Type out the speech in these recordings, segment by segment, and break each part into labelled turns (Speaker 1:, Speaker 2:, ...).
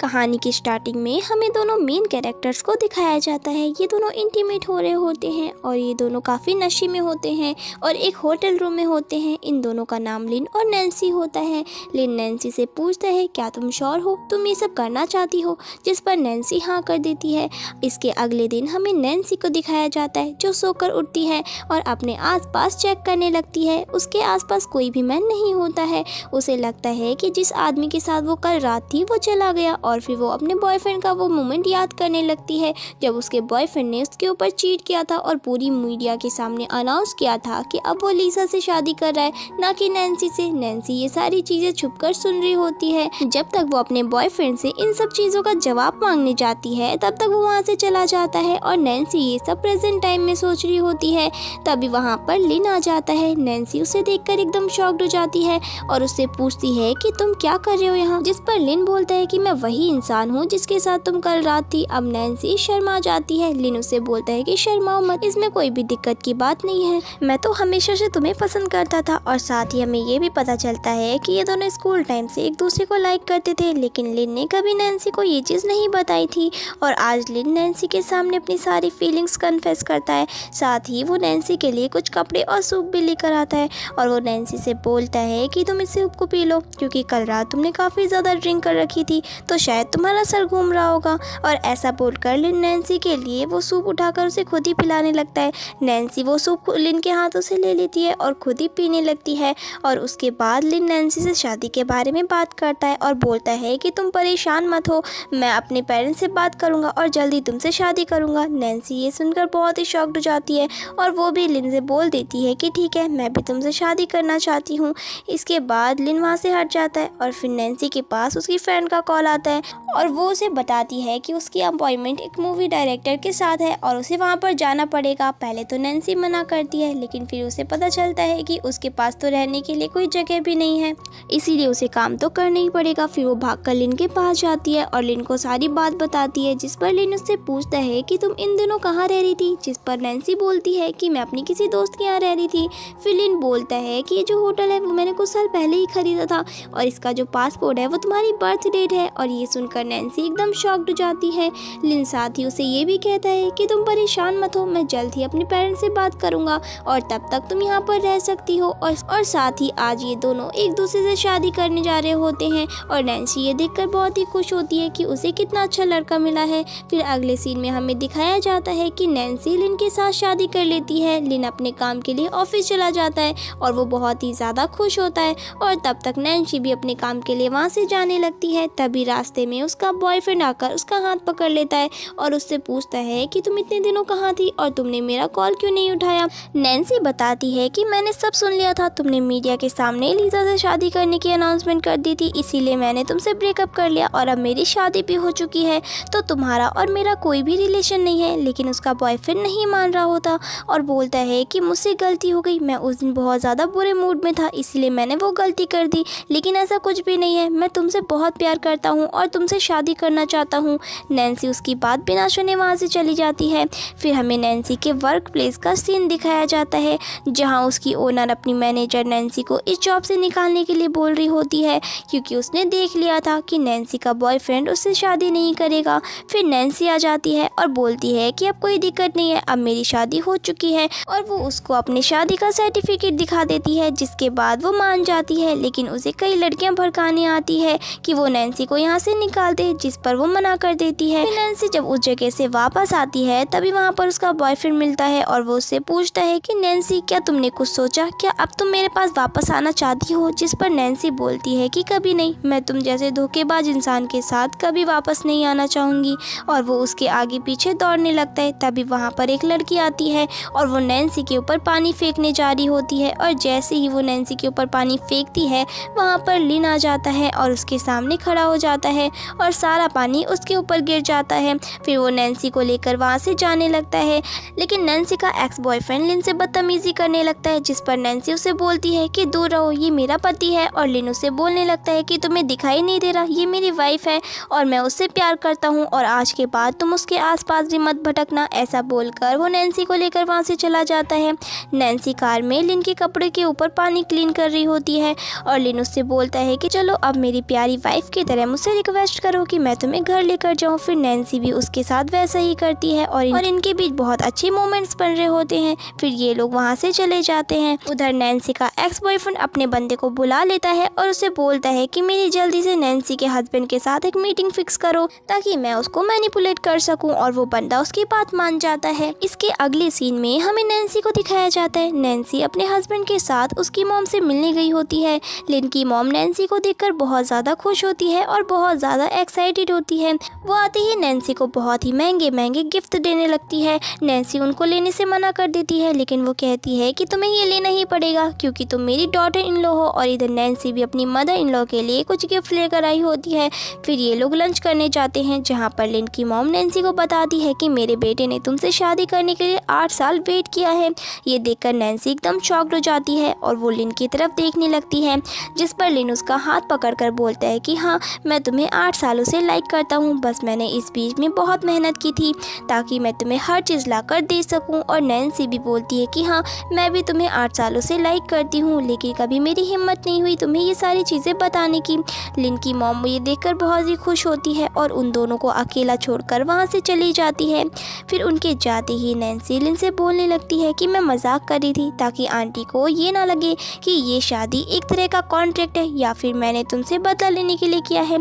Speaker 1: कहानी की स्टार्टिंग में हमें दोनों मेन कैरेक्टर्स को दिखाया जाता है। ये दोनों इंटीमेट हो रहे होते हैं और ये दोनों काफ़ी नशे में होते हैं और एक होटल रूम में होते हैं। इन दोनों का नाम लिन और नैन्सी होता है। लिन नैन्सी से पूछता है, क्या तुम श्योर हो, तुम ये सब करना चाहती हो? जिस पर नैन्सी हाँ कर देती है। इसके अगले दिन हमें नैन्सी को दिखाया जाता है जो सोकर उठती है और अपने आसपास चेक करने लगती है। उसके आसपास कोई भी मैन नहीं होता है। उसे लगता है कि जिस आदमी के साथ वो कल रात थी वो चला गया और फिर वो अपने बॉयफ्रेंड का वो मोमेंट याद करने लगती है जब उसके बॉयफ्रेंड ने उसके ऊपर चीट किया था और पूरी मीडिया के सामने अनाउंस किया था कि अब वो लीसा से शादी कर रहा है, ना कि नैन्सी से। नैन्सी ये सारी चीजें छुपकर सुन रही होती है। जब तक वो अपने बॉयफ्रेंड से इन सब चीजों का जवाब मांगने जाती है तब तक वो वहाँ से चला जाता है और नैन्सी ये सब प्रेजेंट टाइम में सोच रही होती है। तभी वहाँ पर लिन आ जाता है। नैन्सी उसे देखकर एकदम शॉक्ड हो जाती है और उससे पूछती है कि तुम क्या कर रहे हो यहाँ? जिस पर लिन बोलता है कि मैं वही इंसान हूँ जिसके साथ तुम कल रात थी। अब नैन्सी शर्मा जाती है। लिन उसे बोलता है कि शर्माओ मत, इसमें कोई भी दिक्कत की बात नहीं है। मैं तो हमेशा से तुम्हें पसंद करता था। और साथ ही हमें ये भी पता चलता है कि ये दोनों स्कूल टाइम से एक दूसरे को लाइक करते थे, लेकिन लिन ने कभी नैन्सी को ये चीज़ नहीं बताई थी। और आज लिन नैन्सी के सामने अपनी सारी फीलिंग्स कन्फेस करता है। साथ ही वो नैन्सी के लिए कुछ कपड़े और सूप भी लेकर आता है और वो नैन्सी से बोलता है कि तुम इस सूप को पी लो, क्योंकि कल रात तुमने काफ़ी ज़्यादा ड्रिंक कर रखी थी तो शायद तुम्हारा सर घूम रहा होगा। और ऐसा बोलकर लिन नैन्सी के लिए वो सूप उठाकर उसे खुद ही पिलाने लगता है। नैन्सी वो सूप लिन के हाथों से ले लेती है और खुद ही पीने लगती है। और उसके बाद लिन नैन्सी से शादी के बारे में बात करता है और बोलता है कि तुम परेशान मत हो, मैं अपने पेरेंट्स से बात करूँगा और जल्दी तुमसे शादी करूँगा। नैन्सी ये सुनकर बहुत ही शॉक्ड हो जाती है और वो भी लिन से बोल देती है कि ठीक है, मैं भी तुमसे शादी करना चाहती हूँ। इसके बाद लिन वहाँ से हट जाता है और फिर नैन्सी के पास उसकी फ्रेंड का कॉल आता है और वो उसे बताती है कि उसकी अपॉइंटमेंट एक मूवी डायरेक्टर के साथ है और उसे वहाँ पर जाना पड़ेगा। पहले तो नैन्सी मना करती है, लेकिन फिर उसे पता चलता है कि उसके पास तो रहने के लिए कोई जगह भी नहीं है, इसीलिए उसे काम तो करना ही पड़ेगा। फिर वो भागकर लिन के पास जाती है और लिन को सारी बात बताती है, जिस पर लिन उससे पूछता है कि तुम इन दिनों कहाँ रह रही थी? जिस पर नैन्सी बोलती है कि मैं अपनी किसी दोस्त के यहाँ रह रही थी। फिर लिन बोलता है कि ये जो होटल है वो मैंने कुछ साल पहले ही खरीदा था और इसका जो पासपोर्ट है वो तुम्हारी बर्थ डेट है। और ये सुनकर नैन्सी एकदम शॉक्ड हो जाती है। लिन साथ ही उसे ये भी कहता है कि तुम परेशान मत हो, मैं जल्द ही अपने पेरेंट्स से बात करूंगा और तब तक तुम यहाँ पर रह सकती हो। और साथ ही आज ये दोनों एक दूसरे से शादी करने जा रहे होते हैं और नैन्सी ये देखकर बहुत ही खुश होती है कि उसे कितना अच्छा लड़का मिला है। फिर अगले सीन में हमें दिखाया जाता है कि नैन्सी लिन के साथ शादी कर लेती है। लिन अपने काम के लिए ऑफिस चला जाता है और वो बहुत ही ज़्यादा खुश होता है और तब तक नैन्सी भी अपने काम के लिए वहाँ से जाने लगती है। तभी रास्ते में उसका बॉयफ्रेंड आकर उसका हाथ पकड़ लेता है और उससे पूछता है कि तुम इतने दिनों कहाँ थी और तुमने मेरा कॉल क्यों नहीं उठाया? नैन्सी बताती है कि मैंने सब सुन लिया था, तुमने मीडिया के सामने लीजा से शादी करने की अनाउंसमेंट कर दी थी, इसीलिए मैंने तुमसे ब्रेकअप कर लिया और अब मेरी शादी भी हो चुकी है, तो तुम्हारा और मेरा कोई भी रिलेशन नहीं है। लेकिन उसका बॉयफ्रेंड नहीं मान रहा होता और बोलता है कि मुझसे गलती हो गई, मैं उस दिन बहुत ज़्यादा बुरे मूड में था इसलिए मैंने वो गलती कर दी, लेकिन ऐसा कुछ भी नहीं है, मैं तुमसे बहुत प्यार करता हूँ और तुमसे शादी करना चाहता हूँ। नैन्सी उसकी बात बिना सुने वहाँ से चली जाती है। फिर हमें नैन्सी के वर्क प्लेस का सीन दिखाया जाता है जहाँ उसकी ओनर अपनी मैनेजर नैन्सी को इस जॉब से निकालने के लिए बोल रही होती है, क्योंकि उसने देख लिया था कि नैन्सी का बॉयफ्रेंड उससे शादी नहीं करेगा। फिर नैन्सी आ जाती है और बोलती है कि अब कोई दिक्कत नहीं है, अब मेरी शादी हो चुकी है और वो उसको अपनी शादी का सर्टिफिकेट दिखा देती है, जिसके बाद वो मान जाती है। लेकिन उसे कई लड़कियां भड़काने आती है कि वो नैन्सी को यहाँ से निकाल दे, जिस पर वो मना कर देती है। नैन्सी जब उस जगह से वापस आती है तभी वहाँ पर उसका बॉयफ्रेंड मिलता है और वो उससे पूछता है कि नैन्सी क्या तुमने कुछ सोचा, क्या अब तुम मेरे पास वापस आना चाहती हो? जिस पर नैन्सी बोलती है कि कभी नहीं, मैं तुम जैसे धोखेबाज इंसान के साथ कभी वापस नहीं आना चाहूँगी। और वो उसके आगे पीछे दौड़ने लगता है। तभी वहाँ पर एक लड़की आती है और वो नैन्सी के ऊपर पानी फेंकने जा रही होती है और जैसे ही वो नैन्सी के ऊपर पानी फेंकती है वहाँ पर लिन आ जाता है और उसके सामने खड़ा हो जाता है और सारा पानी उसके ऊपर गिर जाता है। फिर वो नैन्सी को लेकर वहाँ से जाने लगता है, लेकिन नैन्सी का एक्स बॉयफ्रेंड लिन से बदतमीजी करने लगता है, जिस पर नैन्सी उसे बोलती है कि दूर रहो, ये मेरा पति है। और लिन उसे बोलने लगता है कि तुम्हें दिखाई नहीं दे रहा, ये मेरी वाइफ है और मैं उससे प्यार करता हूँ और आज के बाद तुम उसके आसपास भी मत भटकना। ऐसा बोलकर वो नैन्सी को लेकर वहाँ से चला जाता है। नैन्सी कार में लिन के कपड़े के ऊपर पानी क्लीन कर रही होती है और लिन उससे बोलता है कि चलो अब मेरी प्यारी वाइफ की तरह मुझसे रिक्वेस्ट करो कि मैं तुम्हें घर लेकर जाऊँ। फिर नैन्सी भी उसके साथ वैसा ही करती है और इनके बीच बहुत अच्छे मोमेंट्स बन रहे होते हैं। फिर ये लोग वहाँ से चले जाते हैं। उधर नैन्सी का एक्स बॉयफ्रेंड अपने बंदे को बुला लेता है और उसे बोलता है कि मेरी जल्दी से नैन्सी के हस्बैंड के साथ एक मीटिंग फिक्स करो ताकि मैं उसको मैनिपुलेट कर सकूं, और वो बंदा उसकी बात मान जाता है। इसके अगले सीन में हमें नैन्सी को दिखाया जाता है। नैन्सी अपने हस्बैंड के साथ उसकी मॉम से मिलने गई होती है। लिन की मॉम नैन्सी को देखकर बहुत ज़्यादा खुश होती है और बहुत ज़्यादा एक्साइटेड होती है। वो आते ही नैन्सी को बहुत ही महंगे महंगे गिफ्ट देने लगती है। नैन्सी उनको लेने से मना कर देती है, लेकिन वो कहती है कि तुम्हें ये लेना ही पड़ेगा क्योंकि तुम मेरी डॉटर इन लॉ हो। और इधर नैन्सी भी अपनी मदर इन लॉ के लिए कुछ गिफ्ट लेकर आई होती है। फिर ये लोग लंच करने जाते हैं, जहाँ पर लिन की मॉम नैन्सी को बताती है कि मेरे बेटे ने तुमसे शादी करने के लिए 8 साल वेट किया है। ये देखकर नैन्सी एकदम शॉक्ड हो जाती है और वो लिन की तरफ देखने लगती है, जिस पर लिन उसका हाथ पकड़कर बोलता है कि हाँ, मैं तुम्हें 8 सालों से लाइक करता हूँ, बस मैंने इस बीच में बहुत मेहनत की थी ताकि मैं तुम्हें हर चीज़ ला कर दे सकूँ। और नैन्सी भी बोलती है कि हाँ, मैं भी तुम्हें 8 सालों से लाइक करती हूँ, लेकिन कभी मेरी हिम्मत नहीं हुई तुम्हें ये सारी चीज़ें बताने की। लिन की मॉम ये देखकर बहुत ही खुश होती है और उन दोनों को अकेला छोड़कर वहाँ से चली जाती है। फिर उनके जाते ही नैन्सी लिन से बोलने लगती है कि मैं मजाक कर रही थी ताकि आंटी को ये ना लगे कि ये शादी एक तरह का कॉन्ट्रैक्ट है या फिर मैंने तुमसे बदला लेने के लिए किया है।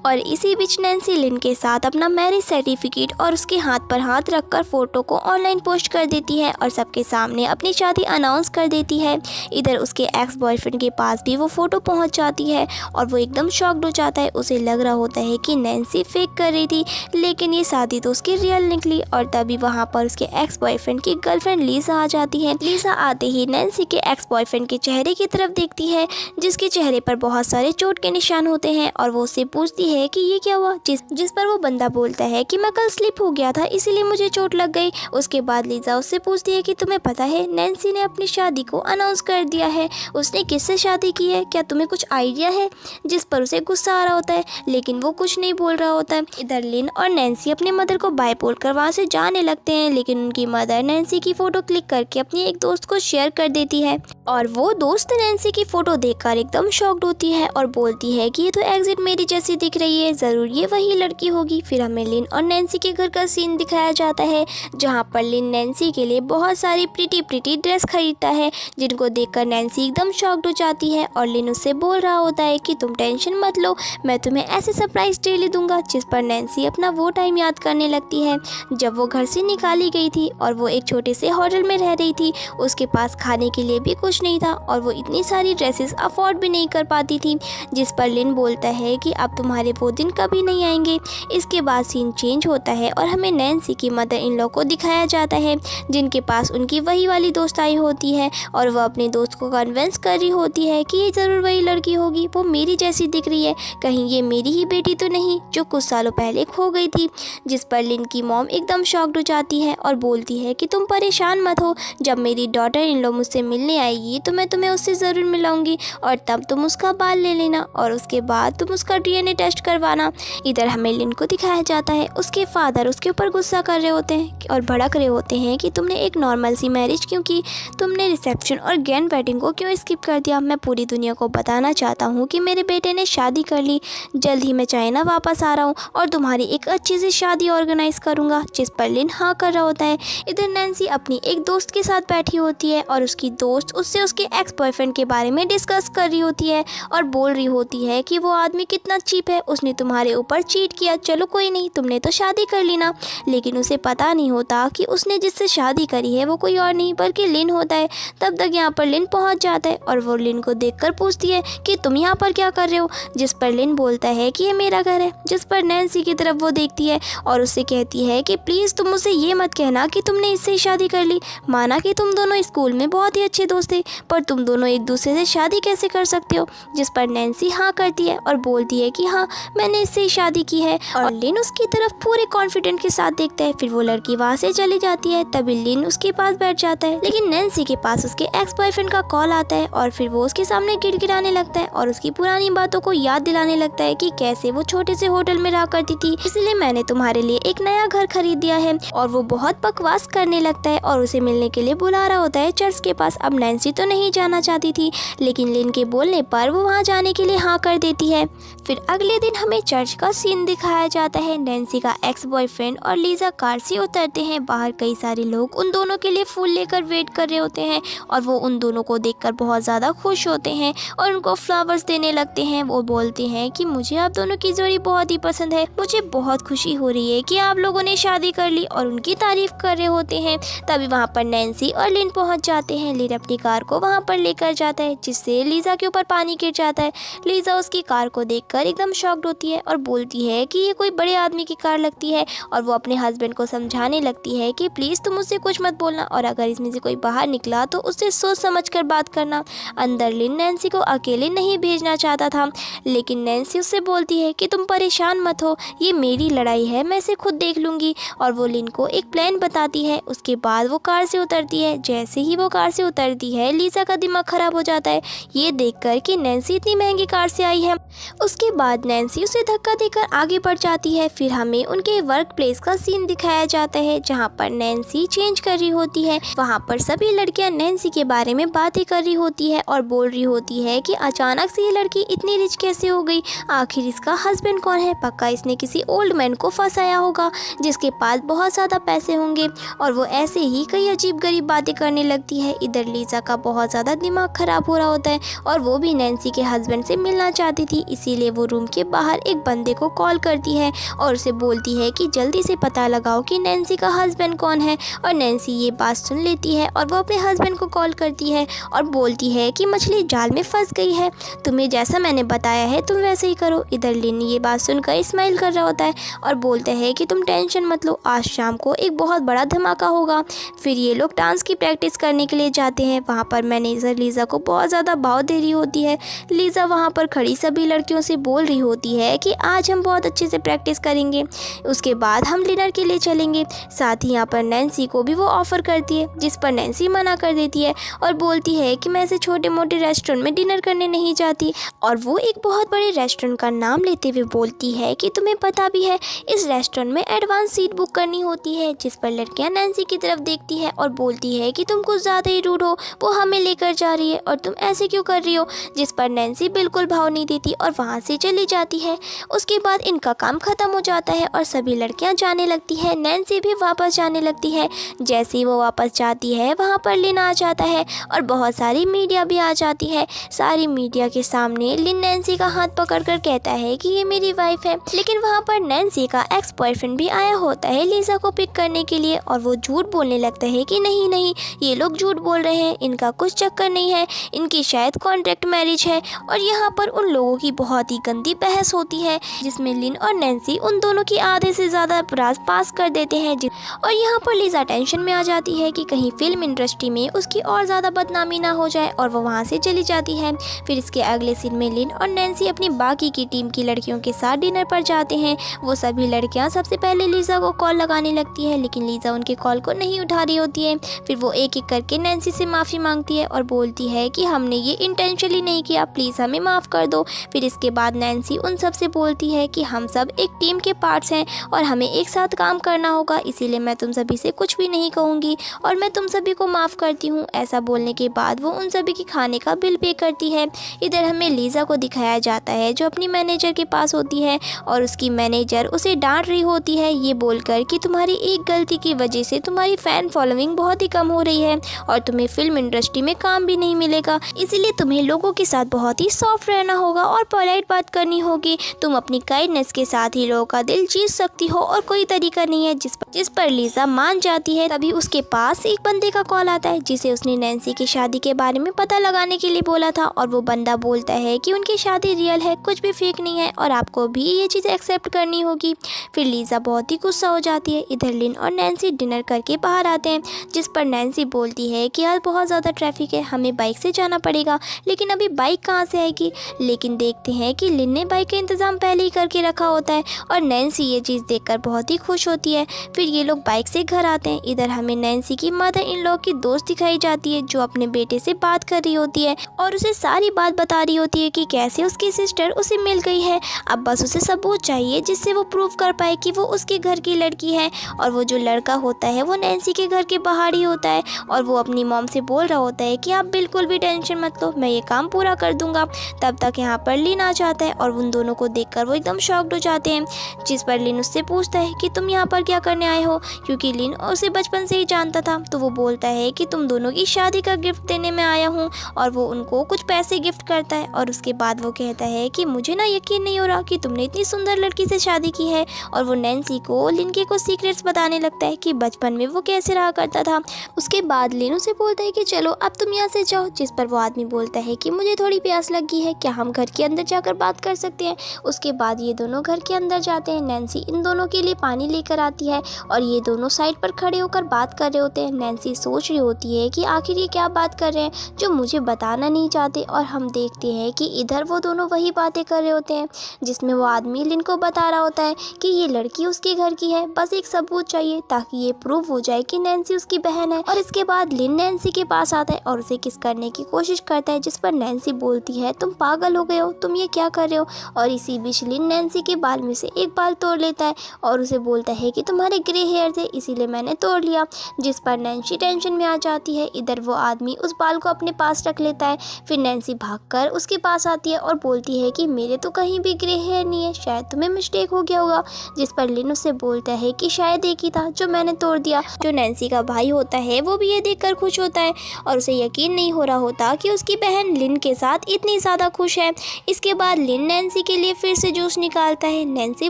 Speaker 1: और इसी बीच नैन्सी लिन के साथ अपना मैरिज सर्टिफिकेट और उसके हाथ पर हाथ रखकर फ़ोटो को ऑनलाइन पोस्ट कर देती है और सबके सामने अपनी शादी अनाउंस कर देती है। इधर उसके एक्स बॉयफ्रेंड के पास भी वो फ़ोटो पहुंच जाती है और वो एकदम शॉक्ड हो जाता है। उसे लग रहा होता है कि नैन्सी फेक कर रही थी, लेकिन ये शादी तो उसकी रियल निकली। और तभी वहाँ पर उसके एक्स बॉयफ्रेंड की गर्लफ्रेंड लीसा आ जाती है। लीसा आते ही नैन्सी के एक्स बॉयफ्रेंड के चेहरे की तरफ देखती है, जिसके चेहरे पर बहुत सारे चोट के निशान होते हैं, और वो उससे पूछती है कि ये क्या हुआ, जिस पर वो बंदा बोलता है कि मैं कल स्लिप हो गया था इसीलिए मुझे चोट लग गई। उसके बाद लीसा उससे पूछती है कि तुम्हें पता है नैन्सी ने अपनी शादी को अनाउंस कर दिया है, उसने किससे शादी की है, क्या तुम्हें कुछ आइडिया है। जिस पर उसे गुस्सा आ रहा होता है, लेकिन वो कुछ नहीं बोल रहा होता है। इधर लिन और नैन्सी अपने मदर को बाय बोलकर वहाँ से जाने लगते हैं, लेकिन उनकी मदर नैन्सी की फ़ोटो क्लिक करके अपनी एक दोस्त को शेयर कर देती है और वो दोस्त नैन्सी की फ़ोटो देखकर एकदम शॉक्ड होती है और बोलती है कि ये तो एग्जिट मेरी जैसी दिख रही है, ज़रूर ये वही लड़की होगी। फिर हमें लिन और नैन्सी के घर का सीन दिखाया जाता है, जहाँ पर लिन नैन्सी के लिए बहुत सारी प्रिटी ड्रेस खरीदता है, जिनको देखकर नैन्सी एकदम शॉक्ड हो जाती है और लिन उससे बोल रहा होता है कि तुम टेंशन मत लो, मैं तुम्हें ऐसे सरप्राइज डेली दूंगा। जिस पर नैन्सी अपना वो टाइम याद करने लगती है जब वो घर से निकाली गई थी और वो एक छोटे से होटल में रह रही थी। उसके पास खाने के लिए भी कुछ नहीं था और वो इतनी सारी ड्रेसेस अफोर्ड भी नहीं कर पाती थी। जिस पर लिन बोलता है कि अब तुम्हारे वो दिन कभी नहीं आएंगे। इसके बाद सीन चेंज होता है और हमें नैन्सी की मदर इन लॉ को दिखाया जाता है, जिनके पास उनकी वही वाली दोस्त आई होती है और वह अपने दोस्त को कन्विंस कर रही होती है कि ये ज़रूर वही लड़की होगी, वो मेरी जैसी दिख रही है, कहीं ये मेरी ही बेटी तो नहीं जो कुछ सालों पहले खो गई थी। जिस पर लिन की मॉम एकदम शॉक्ड हो जाती है और बोलती है कि तुम परेशान मत हो, जब मेरी डॉटर इन लॉ मुझसे मिलने आएगी तो मैं तुम्हें उससे ज़रूर मिलाऊंगी और तब तुम उसका बाल ले लेना और उसके बाद तुम उसका DNA टेस्ट करवाना। इधर हमें लिन को दिखाया जाता है, उसके फादर उसके ऊपर गुस्सा कर रहे होते हैं और भड़क रहे होते हैं कि तुमने एक नॉर्मल सी मैरिज क्यों की, तुमने रिसेप्शन और ग्रैंड वेडिंग को क्यों स्किप कर दिया। मैं पूरी दुनिया को बताना चाहता हूँ कि मेरे बेटे ने शादी कर ली, जल्द ही मैं चाइना वापस आ रहा हूँ और तुम्हारी एक अच्छी सी शादी ऑर्गेनाइज करूँगा। जिस पर लिन हाँ कर रहा होता है। इधर नैन्सी अपनी एक दोस्त के साथ बैठी होती है और उसकी दोस्त उससे उसके एक्स बॉयफ्रेंड के बारे में डिस्कस कर रही होती है और बोल रही होती है कि वो आदमी कितना चीप है, उसने तुम्हारे ऊपर चीट किया, चलो कोई नहीं, तुमने तो शादी कर ली ना। लेकिन उसे पता नहीं होता कि उसने जिससे शादी करी है वो कोई और नहीं बल्कि लिन होता है। तब तक यहाँ पर लिन पहुँच जाता है और वो लिन को देखकर पूछती है कि तुम यहाँ पर क्या कर रहे हो। जिस पर लिन बोलता है कि ये मेरा घर है। जिस पर नैन्सी की तरफ वो देखती है और उससे कहती है कि प्लीज़ तुम मुझसे ये मत कहना कि तुमने इससे ही शादी कर ली, माना कि तुम दोनों स्कूल में बहुत ही अच्छे दोस्त थे, पर तुम दोनों एक दूसरे से शादी कैसे कर सकते हो। जिस पर नैन्सी हाँ करती है और बोलती है कि हाँ मैंने इससे ही शादी की है और लिन उसकी तरफ पूरे कॉन्फिडेंट के साथ देखता है। फिर वो लड़की वहाँ से चली जाती है। तभी लिन उसके पास बैठ जाता है, लेकिन नैन्सी के पास उसके एक्स बॉयफ्रेंड का कॉल आता है और फिर वो उसके सामने गिड़गिड़ाने लगता है और उसकी पुरानी बातों को याद दिलाने लगता है कि कैसे वो छोटे से होटल में रहा करती थी, इसलिए मैंने तुम्हारे लिए एक नया घर खरीद दिया है। और वो बहुत बकवास करने लगता है और उसे मिलने के लिए बुला रहा होता है चर्च के पास। अब नैन्सी तो नहीं जाना चाहती थी, लेकिन लिन के बोलने पर वो वहाँ जाने के लिए हाँ कर देती है। फिर अगले दिन हमें चर्च का सीन दिखाया जाता है। नैन्सी का एक्स बॉयफ्रेंड और लीजा कार से उतरते हैं। बाहर कई सारे लोग उन दोनों के लिए फूल लेकर वेट कर रहे होते हैं और वो उन दोनों को देखकर बहुत ज़्यादा खुश होते हैं और उनको फ्लावर्स देने लगते हैं। वो बोलते हैं कि मुझे आप दोनों की जोड़ी बहुत ही पसंद है, मुझे बहुत खुशी हो रही है कि आप लोगों ने शादी कर ली, और उनकी तारीफ कर रहे होते हैं। तभी वहाँ पर नैन्सी और लिन पहुँच जाते हैं। लिन अपनी कार को वहाँ पर लेकर जाता है जिससे लीजा के ऊपर पानी गिर जाता है। लीजा उसकी कार को देखकर एकदम शॉक्ड होती है और बोलती है कि ये कोई बड़े आदमी की कार लगती है, और वो अपने हस्बैंड को समझाने लगती है कि प्लीज़ तुम उससे कुछ मत बोलना, और अगर इसमें से कोई बाहर निकला तो उससे सोच समझ कर बात करना। अंदर लिन नैन्सी को अकेले नहीं भेजना चाहता था, लेकिन नैन्सी उससे बोलती है कि तुम परेशान मत हो, ये मेरी लड़ाई है, मैं इसे खुद देख लूँगी। और वो लिन को एक प्लान बताती है। उसके बाद वो कार से उतरती है। जैसे ही वो कार से उतरती है, लीजा का दिमाग खराब हो जाता है ये देखकर कि नैन्सी इतनी महंगी कार से आई है। उसके बाद नैन्सी उसे धक्का देकर आगे बढ़ जाती है। फिर हमें उनके वर्क प्लेस का सीन दिखाया जाता है जहाँ पर नैन्सी चेंज कर रही होती है। वहाँ पर सभी लड़कियाँ नैन्सी के बारे में बातें कर रही होती है और बोल रही होती है कि अचानक से ये लड़की इतनी रिच कैसे हो गई, आखिर इसका हस्बैंड कौन है, पक्का इसने किसी ओल्ड मैन को फंसाया होगा जिसके पास बहुत ज़्यादा पैसे होंगे। और वो ऐसे ही कई अजीब गरीब बातें करने लगती है। इधर लीजा का बहुत ज़्यादा दिमाग खराब हो रहा होता है और वो भी नैन्सी के हस्बैंड से मिलना चाहती थी, इसीलिए वो रूम के बाहर एक बंदे को कॉल करती है और उसे बोलती है कि जल्दी से पता लगाओ कि नैन्सी का हस्बैंड कौन है। और नैन्सी ये बात सुन लेती है और वो अपने हस्बैंड को कॉल करती है और बोलती है कि मछली जाल में फंस गई है, तुम्हें जैसा मैंने बताया है तुम वैसे ही करो। इधर लिन ये बात सुनकर स्माइल कर रहा होता है और बोलता है कि तुम टेंशन मत लो, आज शाम को एक बहुत बड़ा धमाका होगा। फिर ये लोग डांस की प्रैक्टिस करने के लिए जाते हैं। वहाँ पर मैनेजर लीजा को बहुत ज़्यादा भाव दे रही होती है। लीजा वहाँ पर खड़ी सभी लड़कियों से बोल रही होती है कि आज हम बहुत अच्छे से प्रैक्टिस करेंगे, उसके बाद हम डिनर के लिए चलेंगे। साथ ही यहाँ पर नैन्सी को भी वो ऑफ़र करती है, जिस पर नैन्सी मना कर देती है और बोलती है कि मैं ऐसे छोटे मोटे रेस्टोरेंट में डिनर करने नहीं जाती। और वो एक बहुत बड़े रेस्टोरेंट का नाम लेते हुए बोलती है कि तुम्हें पता भी है इस रेस्टोरेंट में एडवांस सीट बुक करनी होती है। जिस पर लड़कियां नैन्सी की तरफ देखती है और बोलती है कि तुम कुछ ज़्यादा ही रूड हो, वो हमें लेकर जा रही है और तुम ऐसे क्यों कर रही हो। जिस पर नैन्सी बिल्कुल भाव नहीं देती और वहाँ से चली जाती है। उसके बाद इनका काम ख़त्म हो जाता है और सभी लड़कियां जाने लगती है। नैन्सी भी वापस जाने लगती है। जैसे ही वो वापस जाती है वहाँ पर लिन आ जाता है और बहुत सारी मीडिया भी आ जाती है। सारी मीडिया के सामने लिन नैन्सी का हाथ पकड़कर कहता है कि ये मेरी वाइफ है, लेकिन वहाँ पर नैन्सी का एक्स बॉयफ्रेंड भी आया होता है लीजा को पिक करने के लिए और वो झूठ बोलने लगता है कि नहीं नहीं, ये लोग झूठ बोल रहे हैं, इनका कुछ चक्कर नहीं है, इनकी शायद कॉन्ट्रैक्ट मैरिज है। और यहाँ पर उन लोगों की बहुत ही गंदी बहस होती है जिसमें लिन और नैन्सी उन दोनों की आधे से ज़्यादा राज पास कर देते हैं। और यहाँ पर लीजा टेंशन में आ जाती है कि कहीं फिल्म इंडस्ट्री में उसकी और ज़्यादा बदनामी ना हो जाए और वो वहाँ से चली जाती है। फिर इसके अगले सीन में लिन और नैन्सी अपनी बाकी की टीम की लड़कियों के साथ डिनर पर जाते हैं। वो सभी लड़कियाँ सबसे पहले लीजा को कॉल लगाने लगती है, लेकिन लीजा उनके कॉल को नहीं उठा रही होती है। फिर वो एक एक करके नैन्सी से माफ़ी मांगती है और बोलती है कि हमने ये इंटेंशनली नहीं किया, प्लीज़ हमें माफ़ कर दो। फिर इसके बाद नैन्सी उन सब से बोलती है कि हम सब एक टीम के पार्ट्स हैं और हमें एक साथ काम करना होगा, इसीलिए मैं तुम सभी से कुछ भी नहीं कहूँगी और मैं तुम सभी को माफ़ करती हूँ। ऐसा बोलने के बाद वो उन सभी के खाने का बिल पे करती है। इधर हमें लीजा को दिखाया जाता है जो अपनी मैनेजर के पास होती है और उसकी मैनेजर उसे डांट रही होती है ये बोलकर कि तुम्हारी एक गलती की वजह से तुम्हारी फ़ैन फॉलोइंग बहुत ही कम हो रही है और तुम्हें फिल्म इंडस्ट्री में काम भी नहीं मिलेगा, इसीलिए तुम्हें लोगों के साथ बहुत ही सॉफ्ट रहना होगा और पोलाइट बात करनी होगी। तुम अपनी काइंडनेस के साथ ही लोगों का दिल जीत सकती हो और कोई तरीका नहीं है। जिस पर लीजा मान जाती है। तभी उसके पास एक बंदे का कॉल आता है जिसे उसने नैन्सी की शादी के बारे में पता लगाने के लिए बोला था और वो बंदा बोलता है कि उनकी शादी रियल है, कुछ भी फेक नहीं है और आपको भी ये चीज़ एक्सेप्ट करनी होगी। फिर लीजा बहुत ही गुस्सा हो जाती है। इधर लिन और नैन्सी डिनर करके बाहर आते हैं, जिस पर नैन्सी बोलती है कि आज बहुत ज़्यादा ट्रैफिक है, हमें बाइक से जाना पड़ेगा, लेकिन अभी बाइक कहाँ से आएगी। लेकिन देखते हैं कि लिन ने बाइक का इंतज़ाम पहले ही करके रखा होता है और नैन्सी ये चीज़ देखकर बहुत ही खुश होती है। फिर ये लोग बाइक से घर आते हैं। इधर हमें नैन्सी की मदर इन लॉ की दोस्त दिखाई जाती है जो अपने बेटे से बात कर रही होती है और उसे सारी बात बता रही होती है कि कैसे उसकी सिस्टर उसे मिल गई है। अब बस उसे सबूत चाहिए जिससे वो प्रूव कर पाए कि वो उसके घर की लड़की है और वो जो लड़का होता है वो नैन्सी के घर के बाहर ही होता है और वो अपनी मॉम से बोल रहा होता है कि आप बिल्कुल भी टेंशन मत लो, मैं ये काम पूरा कर दूंगा। तब तक यहाँ पर लिन आ जाता है और उन दोनों को देखकर वो एकदम शॉक्ड हो जाते हैं, जिस पर लिन उससे पूछता है कि तुम यहाँ पर क्या करने आए हो, क्योंकि लिन उसे बचपन से ही जानता था। तो वो बोलता है कि तुम दोनों की शादी का गिफ्ट देने में आया हूँ, और वो उनको कुछ पैसे गिफ्ट करता है। और उसके बाद वो कहता है कि मुझे ना यकीन नहीं हो रहा कि तुमने इतनी सुंदर लड़की से शादी की है। और वो नैन्सी को लिन के कुछ सीक्रेट्स बताने लगता है कि बचपन में वो कैसे रहा करता था। उसके बाद लिन उसे बोलता है कि चलो अब तुम यहाँ से जाओ, जिस पर वो आदमी बोलता है कि मुझे थोड़ी प्यास लगी है, क्या हम घर के अंदर जाकर बात कर सकते हैं। उसके बाद ये दोनों घर के अंदर जाते हैं। नैन्सी इन दोनों के लिए पानी लेकर आती है और ये दोनों साइड पर खड़े होकर बात कर रहे होते हैं। नैन्सी सोच रही होती है कि आखिर ये क्या बात कर रहे हैं जो मुझे बताना नहीं चाहते। और हम देखते हैं कि इधर वो दोनों वही बातें कर रहे होते हैं जिसमें वो आदमी लिन को बता रहा होता है कि ये लड़की उसके घर की है, बस एक सबूत चाहिए ताकि ये प्रूव हो जाए कि नैन्सी उसकी बहन है। और इसके बाद लिन नैन्सी के पास आता है और उसे किस करने की कोशिश करता है, जिस पर नैन्सी बोलती है तुम पागल हो गए हो, तुम ये क्या कर रहे हो। और इसी बीच लिन नैन्सी के बाल में से एक बाल तोड़ लेता है और उसे बोलता है कि तुम्हारे ग्रे हेयर थे इसीलिए मैंने तोड़ लिया, जिस पर नैन्सी टेंशन में आ जाती है। इधर वो आदमी उस बाल को अपने पास रख लेता है। फिर नैन्सी भागकर उसके पास आती है और बोलती है कि मेरे तो कहीं भी ग्रे हेयर नहीं है, शायद तुम्हें मिस्टेक हो गया होगा। जिस पर लिन उससे बोलता है कि शायद एक ही था जो मैंने तोड़ दिया। जो नैन्सी का भाई होता है वो भी ये देखकर खुश होता है और उसे यकीन नहीं हो रहा होता कि उसकी बहन लिन के साथ इतनी ज़्यादा खुश है। इसके बाद लिन नैन्सी के लिए फिर से जूस निकालता है। नैन्सी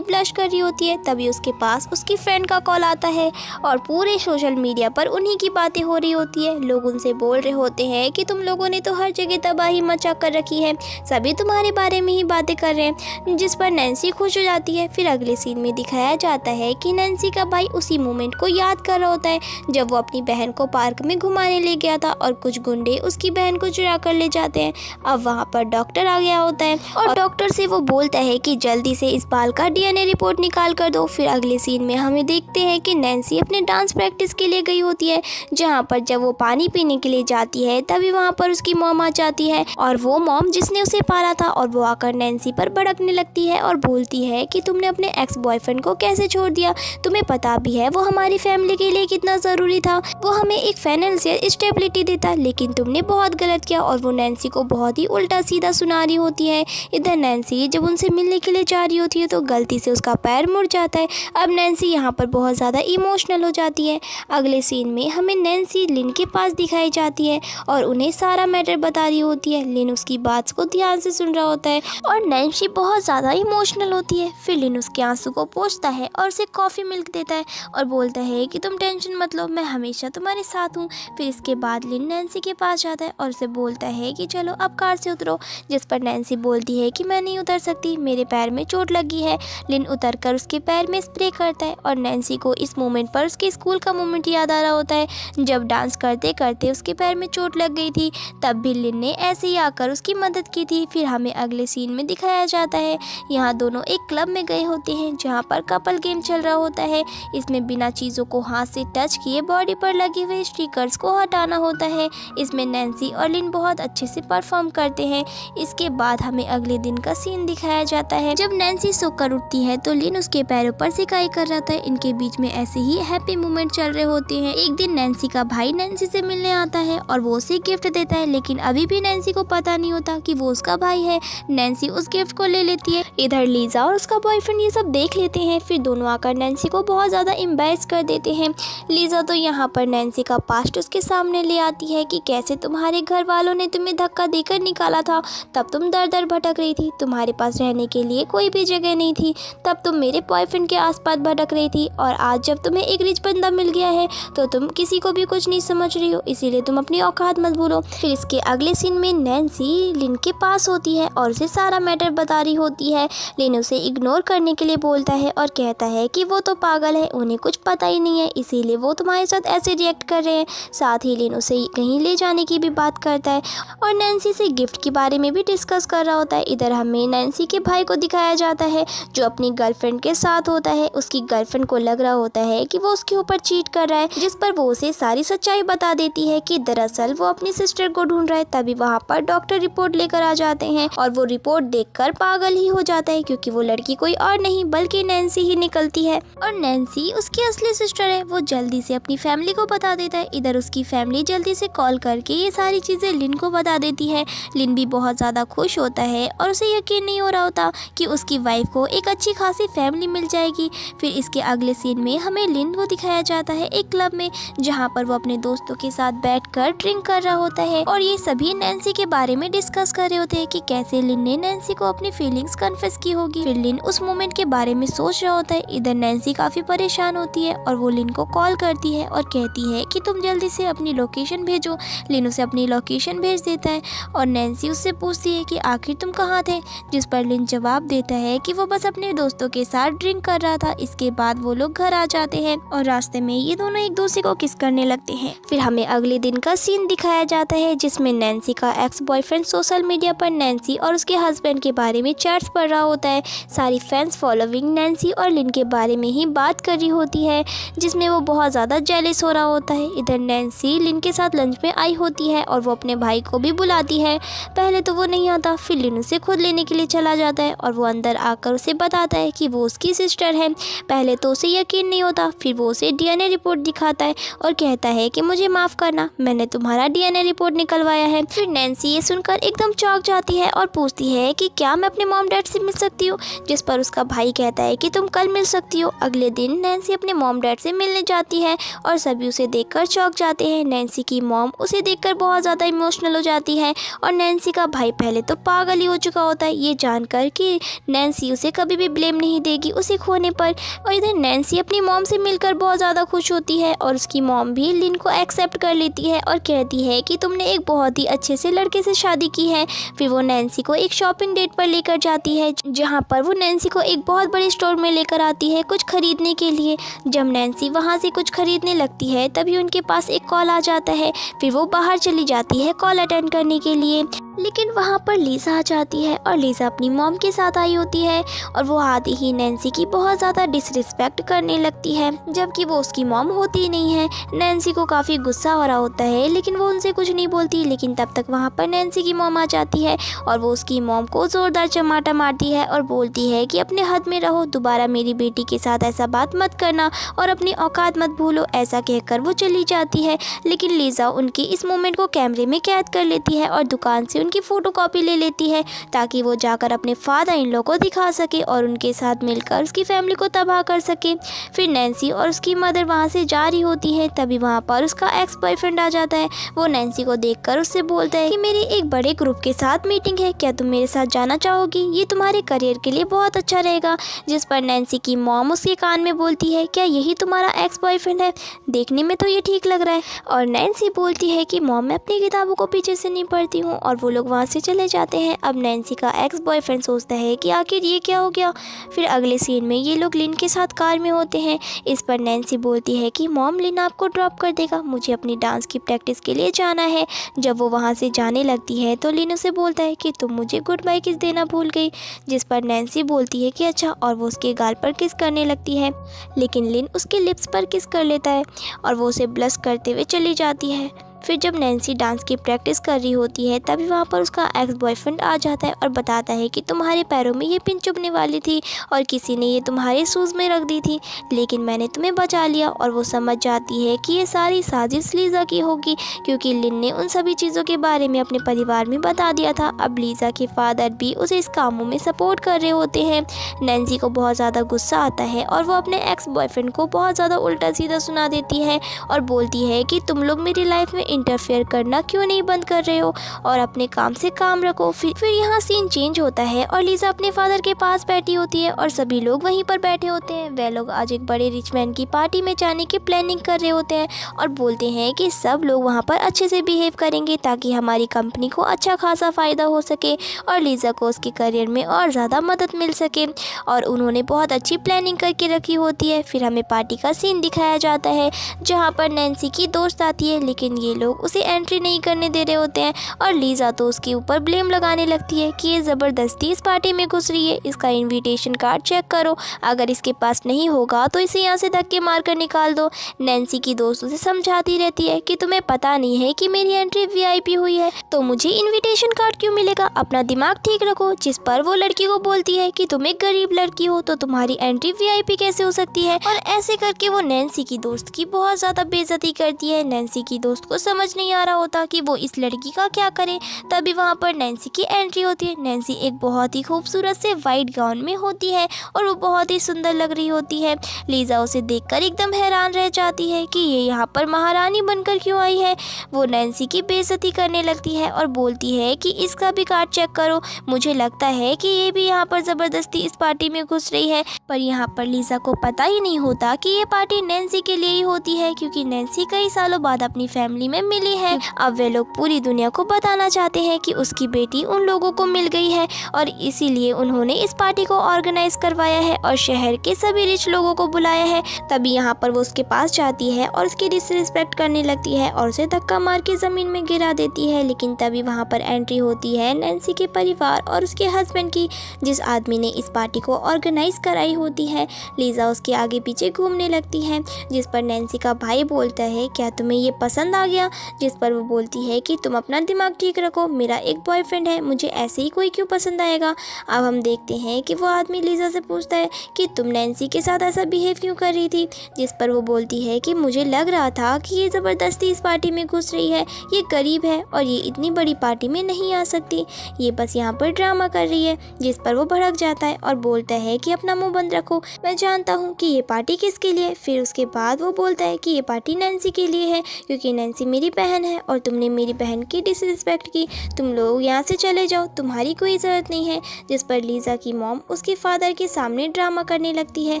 Speaker 1: ब्लश कर रही होती है, तभी उसके पास उसकी फ्रेंड का कॉल आता है और पूरे सोशल मीडिया पर उन्हीं की बातें हो रही होती है। लोग उनसे बोल रहे होते हैं कि तुम लोगों ने तो हर जगह तबाही मचा कर रखी है, सभी तुम्हारे बारे में ही बातें कर रहे हैं, जिस पर नैन्सी खुश हो जाती है। फिर अगले सीन में दिखाया जाता है कि नैन्सी का भाई उसी मोमेंट को याद कर रहा होता है जब वो अपनी बहन को पार्क में घुमाने ले गया था और कुछ गुंडे उसकी बहन को चुरा कर ले जाते हैं। अब वहाँ पर डॉक्टर आ गया होता है और डॉक्टर से वो बोलता है कि जल्दी से इस बाल का डीएनए रिपोर्ट निकाल कर दो। फिर अगले सीन में हमें देखते हैं कि नैन्सी अपने डांस प्रैक्टिस के लिए गई होती है, जहाँ पर जब वो पानी पीने के लिए जाती है तभी वहाँ पर उसकी मॉम आ जाती है और वो मॉम जिसने उसे पाला था, और वो आकर नैन्सी पर भड़कने लगती है और बोलती है कि तुमने अपने एक्स बॉयफ्रेंड को कैसे छोड़ दिया, तुम्हें पता भी है वो हमारी फैमिली के लिए कितना ज़रूरी था, वो हमें एक फाइनेंशियल स्टेबिलिटी देता, लेकिन तुमने बहुत गलत किया। और वो नैन्सी को बहुत ही उल्टा सीधा सुना रही होती है। इधर नैन्सी जब उनसे मिलने के लिए जा रही होती है तो गलती से उसका पैर मुड़ जाता है। अब नैन्सी यहाँ पर बहुत ज़्यादा इमोशनल हो जाती है। अगले सीन में हमें नैन्सी लिन के पास दिखाई जाती है और उन्हें सारा मैटर बता रही होती है। लिन उसकी बात को ध्यान से सुन रहा होता है और नैन्सी बहुत ज़्यादा इमोशनल होती है। फिर लिन उसके आंसू को पोंछता है और उसे कॉफ़ी मिल्क देता है और बोलता है कि तुम टेंशन मत लो, मैं हमेशा तुम्हारे साथ हूँ। फिर इसके बाद लिन नैन्सी के पास जाता है और उसे बोलता है कि चलो अब कार से उतरो, जिस पर नैन्सी बोलती है कि मैं नहीं उतर सकती, मेरे पैर में चोट लगी है। लिन उतर कर उसके पैर में स्प्रे करता है और नैन्सी को इस मोमेंट पर उसके स्कूल का मोमेंट याद आ रहा होता है जब डांस करते करते उसके पैर में चोट लग गई थी, तब भी लिन ने ऐसे ही आकर उसकी मदद की थी। फिर हमें अगले सीन में दिखाया जाता है यहाँ दोनों एक क्लब में गए होते हैं जहाँ पर कपल गेम चल रहा होता है। इसमें बिना चीज़ों को हाथ से टच किए बॉडी पर लगे हुए स्टिकर्स को हटाना होता है। इसमें नैन्सी और लिन बहुत अच्छे से परफॉर्म करते हैं। इसके बाद हमें अगले दिन का सीन दिखाया जाता है। जब नैन्सी सोकर उठती है तो लिन उसके पैरों पर सिकाई कर रहा था। इनके बीच में ऐसे ही हैप्पी मोमेंट चल रहे होते हैं। एक दिन नैन्सी का भाई नैन्सी से मिलने आता है और वो उसे गिफ्ट देता है, लेकिन अभी भी नैन्सी को पता नहीं होता कि वो उसका भाई है। नैन्सी उस गिफ्ट को ले लेती है। इधर लीजा और उसका बॉयफ्रेंड ये सब देख लेते हैं। फिर दोनों आकर नैन्सी को बहुत ज़्यादा एम्बैरेस कर देते हैं। लीजा तो यहाँ पर नैन्सी का पास्ट उसके सामने ले आती है कि कैसे तुम्हारे घर वालों ने तुम्हें धक्का देकर निकाला था, तब तुम दर दर भटक रही थी, तुम्हारे पास रहने के लिए कोई भी जगह नहीं थी, तब तुम मेरे बॉयफ्रेंड के आसपास भटक रही थी, और आज जब तुम्हें एक रिच बंदा मिल गया है तो तुम किसी को भी कुछ नहीं समझ रही हो, इसीलिए तुम अपनी औकात मत भूलो। फिर इसके अगले सीन में नैन्सी लिन के पास होती है और उसे सारा मैटर बता रही होती है। लिन उसे इग्नोर करने के लिए बोलता है और कहता है कि वो तो पागल है, उन्हें कुछ पता ही नहीं है, इसीलिए वो तुम्हारे साथ ऐसे रिएक्ट कर रहे हैं। साथ ही लिन उसे कहीं ले जाने की भी बात करता है और नैन्सी से गिफ्ट के बारे में भी डिस्कस कर रहा होता है। इधर हमें नैन्सी के भाई को दिखाया जाता है जो अपनी गर्लफ्रेंड के साथ होता है। उसकी गर्लफ्रेंड को लग रहा होता है कि वो उसके ऊपर चीट कर रहा है, जिस पर वो उसे सारी सच्चाई बता देती है कि दरअसल वो अपनी सिस्टर को ढूंढ रहा है। तभी वहाँ पर डॉक्टर रिपोर्ट लेकर आ जाते हैं और वो रिपोर्ट देखकर पागल ही हो जाता है, क्योंकि वो लड़की कोई और नहीं बल्कि नैन्सी ही निकलती है और नैन्सी उसकी असली सिस्टर है। वो जल्दी से अपनी फैमिली को बता देता है। इधर उसकी फैमिली जल्दी से कॉल करके ये सारी चीज़ें लिन को बता देती है। लिन भी बहुत ज़्यादा खुश होता है और उसे यकीन नहीं हो रहा होता कि उसकी वाइफ को एक अच्छी खासी फैमिली मिल जाएगी। फिर इसके अगले सीन में हमें लिन को दिखाया जाता है एक क्लब में, जहाँ पर वो अपने दोस्तों के साथ बैठकर ड्रिंक कर रहा होता है और ये सभी नैन्सी के बारे में डिस्कस कर रहे होते हैं कि कैसे लिन ने नैन्सी को अपनी फीलिंग्स कन्फेस की होगी। फिर लिन उस मोमेंट के बारे में सोच रहा होता है। इधर नैन्सी काफी परेशान होती है और वो लिन को कॉल करती है और कहती है कि तुम जल्दी से अपनी लोकेशन भेजो। लिन उसे अपनी लोकेशन भेज देता है और नैन्सी उससे पूछती है कि आखिर तुम कहाँ थे, जिस पर लिन जवाब देता है कि वो बस अपने दोस्तों के साथ ड्रिंक कर रहा था। इसके बाद वो लोग घर आ जाते हैं और रास्ते में ये दोनों एक दूसरे को किस करने लगते हैं। फिर हमें अगले दिन का सीन दिखाया जाता है जिसमें नैन्सी का एक्स बॉयफ्रेंड सोशल मीडिया पर नैन्सी और उसके हस्बैंड के बारे में चैट्स पढ़ रहा होता है। सारी फैंस फॉलोइंग नैन्सी और लिन के बारे में ही बात कर रही होती है, जिसमें वो बहुत ज़्यादा जेलस हो रहा होता है। इधर नैन्सी लिन के साथ लंच में आई होती है और वो अपने भाई को भी बुलाती है। पहले तो वो नहीं आता, फिर लिन उसे खुद लेने के लिए चला जाता है और वो अंदर आकर उसे बताता है कि वो उसकी सिस्टर है। पहले तो उसे यकीन नहीं होता, फिर वो उसे डीएनए रिपोर्ट दिखाता है और कहता है कि मुझे माफ़ करना, मैंने तुम्हारा डीएनए रिपोर्ट निकलवाया है। फिर नैन्सी ये सुनकर एकदम चौंक जाती है और पूछती है कि क्या मैं अपने मॉम डैड से मिल सकती हूँ, जिस पर उसका भाई कहता है कि तुम कल मिल सकती हो। अगले दिन नैन्सी अपने मॉम डैड से मिलने जाती है और सभी उसे देखकर चौंक जाते हैं। नैन्सी की मॉम उसे देखकर बहुत ज़्यादा इमोशनल हो जाती है और नैन्सी का भाई पहले तो पागल ही हो चुका होता है ये जानकर कि नैन्सी उसे कभी भी ब्लेम नहीं देगी उसे खोने पर। और इधर नैन्सी अपनी मॉम से मिलकर बहुत ज़्यादा खुश होती है और उसकी मॉम भी लिन को एक्सेप्ट कर लेती है और कहती है कि तुमने एक बहुत ही अच्छे से लड़के से शादी की है। फिर वो नैन्सी को एक शॉपिंग डेट पर लेकर जाती है, जहाँ पर वो नैन्सी को एक बहुत बड़े स्टोर में लेकर आती है कुछ खरीदने के लिए। जब नैन्सी वहाँ से कुछ खरीदने लगती है तभी उनके पास एक कॉल आ जाता है। फिर वो बाहर चली जाती है कॉल अटेंड करने के लिए, लेकिन वहाँ पर लीजा आ जाती है और लीजा अपनी मॉम के साथ आई होती है और वो आते ही नैन्सी की बहुत ज़्यादा डिसरिस्पेक्ट करने लगती है, जबकि वो उसकी मॉम होती ही नहीं है। नैन्सी को काफ़ी गुस्सा हो रहा होता है लेकिन वो उनसे कुछ नहीं बोलती। लेकिन तब तक वहाँ पर नैन्सी की मॉम आ जाती है और वो उसकी मॉम को ज़ोरदार चमाटा मारती है और बोलती है कि अपने हद में रहो, दोबारा मेरी बेटी के साथ ऐसा बात मत करना और अपनी औकात मत भूलो। ऐसा कहकर वो चली जाती है, लेकिन लीजा उनके इस मोमेंट को कैमरे में कैद कर लेती है और दुकान से उनकी फ़ोटोकॉपी ले लेती है ताकि वो जाकर अपने फादर इन लॉ को दिखा सके और उनके साथ मिलकर उसकी फैमिली को तबाह कर सके। फिर नैन्सी और उसकी मदर वहाँ से जा रही होती है, तभी वहाँ पर उसका एक्स बॉयफ्रेंड आ जाता है। वो नैन्सी को देखकर उससे बोलता है कि मेरी एक बड़े ग्रुप के साथ मीटिंग है, क्या तुम मेरे साथ जाना चाहोगी, ये तुम्हारे करियर के लिए बहुत अच्छा रहेगा। जिस पर नैन्सी की मॉम उसके कान में बोलती है क्या यही तुम्हारा एक्स बॉयफ्रेंड है, देखने में तो ये ठीक लग रहा है। और नैन्सी बोलती है कि मॉम मैं अपनी किताबों को पीछे से नहीं पढ़ती हूँ और वो लोग वहाँ से चले जाते हैं। अब नैन्सी का एक्स बॉयफ्रेंड सोचता है कि आखिर ये क्या हो गया। फिर अगले सीन में ये लोग लिन के साथ कार में होते हैं। इस पर नैन्सी बोलती है कि मॉम लिन आपको ड्रॉप कर देगा, मुझे अपनी डांस की प्रैक्टिस के लिए जाना है। जब वो वहाँ से जाने लगती है तो लिन उसे बोलता है कि तुम मुझे गुड बाय किस देना भूल गई, जिस पर नैन्सी बोलती है कि अच्छा, और वो उसके गाल पर किस करने लगती है, लेकिन लिन उसके लिप्स पर किस कर लेता है और वो उसे ब्लश करते हुए चली जाती है। फिर जब नैन्सी डांस की प्रैक्टिस कर रही होती है तभी वहाँ पर उसका एक्स बॉयफ्रेंड आ जाता है और बताता है कि तुम्हारे पैरों में ये पिन चुभने वाली थी और किसी ने ये तुम्हारे शूज़ में रख दी थी, लेकिन मैंने तुम्हें बचा लिया। और वो समझ जाती है कि ये सारी साजिश लीजा की होगी क्योंकि लिन ने उन सभी चीज़ों के बारे में अपने परिवार में बता दिया था। अब लीजा के फादर भी उसे इस कामों में सपोर्ट कर रहे होते हैं। नैन्सी को बहुत ज़्यादा गुस्सा आता है और वो अपने एक्स बॉयफ्रेंड को बहुत ज़्यादा उल्टा सीधा सुना देती है और बोलती है कि तुम लोग मेरी लाइफ में इंटरफेयर करना क्यों नहीं बंद कर रहे हो और अपने काम से काम रखो। फिर यहाँ सीन चेंज होता है और लीजा अपने फादर के पास बैठी होती है और सभी लोग वहीं पर बैठे होते हैं। वे लोग आज एक बड़े रिच मैन की पार्टी में जाने की प्लानिंग कर रहे होते हैं और बोलते हैं कि सब लोग वहाँ पर अच्छे से बिहेव करेंगे ताकि हमारी कंपनी को अच्छा खासा फ़ायदा हो सके और लीजा को उसके करियर में और ज़्यादा मदद मिल सके। और उन्होंने बहुत अच्छी प्लानिंग करके रखी होती है। फिर हमें पार्टी का सीन दिखाया जाता है जहाँ पर नैन्सी की दोस्त आती है, लेकिन ये लोग उसे एंट्री नहीं करने दे रहे होते हैं और लीजा तो उसके ऊपर ब्लेम लगाने लगती है कि ये ज़बरदस्ती इस पार्टी में घुस रही है, इसका इनविटेशन कार्ड चेक करो, अगर इसके पास नहीं होगा तो इसे यहाँ से धक्के मार कर निकाल दो। नैन्सी की दोस्त उसे समझाती रहती है कि तुम्हें पता नहीं है कि मेरी एंट्री वीआईपी हुई है तो मुझे इन्विटेशन कार्ड क्यों मिलेगा, अपना दिमाग ठीक रखो। जिस पर वो लड़की को बोलती है कि तुम एक गरीब लड़की हो तो तुम्हारी एंट्री वीआईपी कैसे हो सकती है, और ऐसे करके वो नैन्सी की दोस्त की बहुत ज़्यादा बेइज्जती करती है। नैन्सी की दोस्त को समझ नहीं आ रहा होता कि वो इस लड़की का क्या करे। तभी वहाँ पर नैन्सी की एंट्री होती है। नैन्सी एक बहुत ही खूबसूरत से वाइट गाउन में होती है और वो बहुत ही सुंदर लग रही होती है। लीज़ा उसे देखकर एकदम हैरान रह जाती है कि ये यहाँ पर महारानी बनकर क्यों आई है। वो नैन्सी की बेइज्जती करने लगती है और बोलती है कि इसका भी कार्ड चेक करो, मुझे लगता है कि ये भी यहाँ पर ज़बरदस्ती इस पार्टी में घुस रही है। पर यहाँ पर लीज़ा को पता ही नहीं होता कि ये पार्टी नैन्सी के लिए ही होती है, क्योंकि नैन्सी कई सालों बाद अपनी फैमिली में मिली है। अब वे लोग पूरी दुनिया को बताना चाहते हैं कि उसकी बेटी उन लोगों को मिल गई है और इसीलिए उन्होंने इस पार्टी को ऑर्गेनाइज करवाया है और शहर के सभी रिच लोगों को बुलाया है। तभी यहाँ पर वो उसके पास जाती है और उसकी डिसरिस्पेक्ट करने लगती है और उसे धक्का मार के ज़मीन में गिरा देती है। लेकिन तभी वहाँ पर एंट्री होती है नैन्सी के परिवार और उसके हस्बैंड की, जिस आदमी ने इस पार्टी को ऑर्गेनाइज कराई होती है। लीज़ा उसके आगे पीछे घूमने लगती है, जिस पर नैन्सी का भाई बोलता है क्या तुम्हें ये पसंद आ गया। जिस पर वो बोलती है कि तुम अपना दिमाग ठीक रखो, मेरा एक बॉयफ्रेंड है, मुझे ऐसे ही कोई क्यों पसंद आएगा। अब हम देखते हैं कि वो आदमी लीज़ा से पूछता है कि तुम नैन्सी के साथ ऐसा बिहेव क्यों कर रही थी। जिस पर वो बोलती है कि मुझे लग रहा था कि ये ज़बरदस्ती इस पार्टी में घुस रही है, ये गरीब है और ये इतनी बड़ी पार्टी में नहीं आ सकती, ये बस यहाँ पर ड्रामा कर रही है। जिस पर वो भड़क जाता है और बोलता है कि अपना मुंह बंद रखो, मैं जानता हूँ कि ये पार्टी किसके लिए। फिर उसके बाद वो बोलता है कि ये पार्टी नैन्सी के लिए है, क्योंकि नैन्सी मेरी बहन है और तुमने मेरी बहन की डिसरिस्पेक्ट की, तुम लोग यहाँ से चले जाओ, तुम्हारी कोई ज़रूरत नहीं है। जिस पर लीज़ा की मॉम उसके फादर के सामने ड्रामा करने लगती है